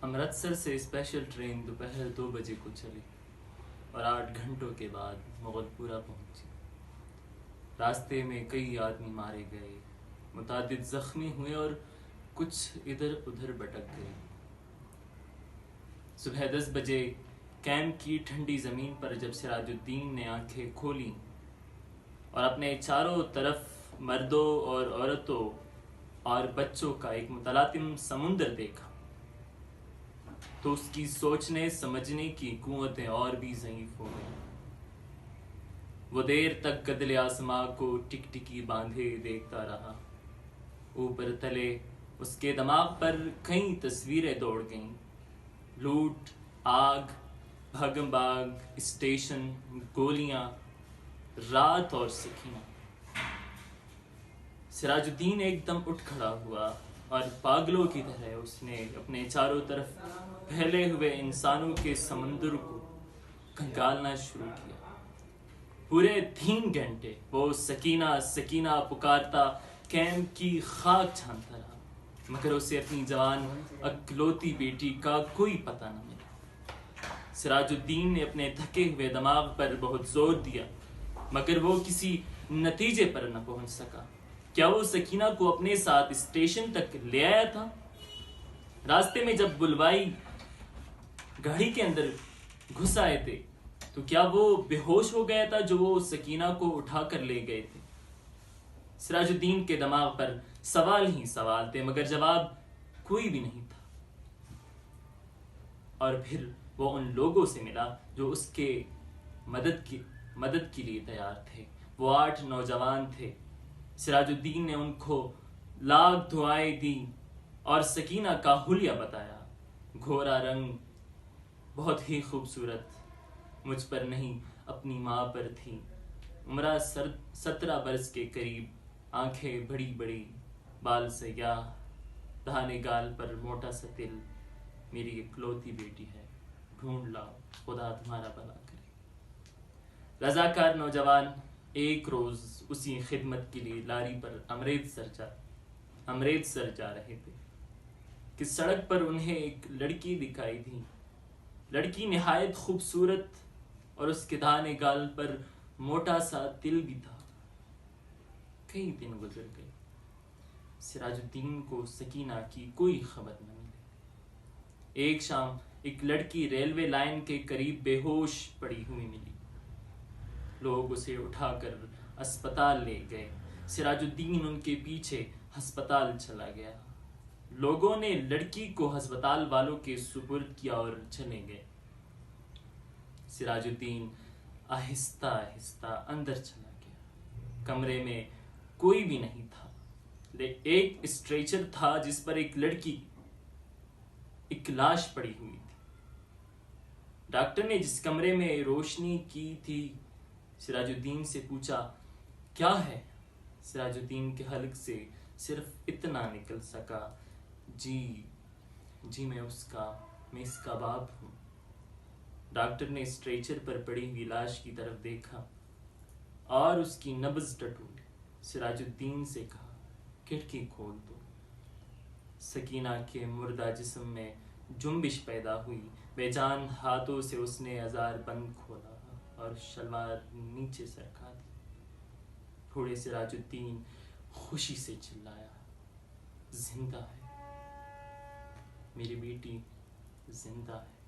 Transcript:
امرتسر سے special train دوپہر 2 بجے کو چلی اور 8 گھنٹوں کے بعد مغل پورہ پہنچی۔ راستے میں کئی آدمی مارے گئے، متعدد زخمی ہوئے اور کچھ ادھر ادھر بٹک گئے۔ صبح 10 بجے کیمپ کی ٹھنڈی زمین پر جب سراج الدین نے آنکھیں کھولیں اور اپنے چاروں طرف مردوں اور عورتوں اور بچوں کا ایک متلاطم سمندر دیکھا تو اس کی سوچنے سمجھنے کی قوتیں اور بھی ضعیف ہو گئیں۔ وہ دیر تک گدل آسماں کو ٹک ٹکی باندھے دیکھتا رہا۔ اوپر تلے اس کے دماغ پر کئی تصویریں دوڑ گئیں، لوٹ، آگ، بھگم باغ، اسٹیشن، گولیاں، رات اور سکینہ۔ سراج الدین ایک دم اٹھ کھڑا ہوا اور پاگلوں کی طرح اس نے اپنے چاروں طرف پھیلے ہوئے انسانوں کے سمندر کو کھنگالنا شروع کیا۔ پورے 3 گھنٹے وہ سکینہ سکینہ پکارتا کیمپ کی خاک چھانتا رہا، مگر اسے اپنی جوان اکلوتی بیٹی کا کوئی پتہ نہ ملا۔ سراج الدین نے اپنے تھکے ہوئے دماغ پر بہت زور دیا، مگر وہ کسی نتیجے پر نہ پہنچ سکا۔ کیا وہ سکینہ کو اپنے ساتھ اسٹیشن تک لے آیا تھا؟ راستے میں جب بلوائی گاڑی کے اندر گھس آئے تھے تو کیا وہ بے ہوش ہو گیا تھا جو وہ سکینہ کو اٹھا کر لے گئے تھے؟ سراج الدین کے دماغ پر سوال ہی سوال تھے، مگر جواب کوئی بھی نہیں تھا۔ اور پھر وہ ان لوگوں سے ملا جو اس کے مدد کے لیے تیار تھے۔ وہ 8 نوجوان تھے۔ سراج الدین نے ان کو لاکھ دعائیں دی اور سکینہ کا حلیہ بتایا۔ گھورا رنگ، بہت ہی خوبصورت، مجھ پر نہیں اپنی ماں پر تھی۔ عمرہ 17 برس کے قریب، آنکھیں بڑی بڑی، بال سیاہ، دہانے گال پر موٹا سا تل، میری اکلوتی بیٹی ہے، ڈھونڈ لاؤ، خدا تمہارا بھلا کرے۔ رضاکار نوجوان ایک روز اسی خدمت کے لیے لاری پر امرتسر جا رہے تھے کہ سڑک پر انہیں ایک لڑکی دکھائی دی۔ لڑکی نہایت خوبصورت اور اس کے دہانے گال پر موٹا سا تل بھی تھا۔ کئی دن گزر گئے، سراج الدین کو سکینہ کی کوئی خبر نہ ملی۔ ایک شام ایک لڑکی ریلوے لائن کے قریب بے ہوش پڑی ہوئی ملی۔ لوگ اسے اٹھا کر ہسپتال لے گئے۔ سراج الدین ان کے پیچھے ہسپتال چلا گیا۔ لوگوں نے لڑکی کو ہسپتال والوں کے سپرد کیا اور چلے گئے۔ سراج الدین آہستہ آہستہ اندر چلا گیا۔ کمرے میں کوئی بھی نہیں تھا۔ ایک اسٹریچر تھا جس پر ایک لڑکی، ایک لاش پڑی ہوئی تھی۔ ڈاکٹر نے جس کمرے میں روشنی کی تھی سراج الدین سے پوچھا، کیا ہے؟ سراج الدین کے حلق سے صرف اتنا نکل سکا، جی میں اس کا باپ ہوں۔ ڈاکٹر نے اسٹریچر پر پڑی ہوئی لاش کی طرف دیکھا اور اس کی نبض ٹٹولی۔ سراج الدین سے کہا، کھڑکی کھول دو۔ سکینہ کے مردہ جسم میں جنبش پیدا ہوئی۔ بے جان ہاتھوں سے اس نے ازار بند کھولا اور شلوار نیچے سرکا دی۔ بوڑھے سراج الدین خوشی سے چلایا، زندہ ہے، میری بیٹی زندہ ہے۔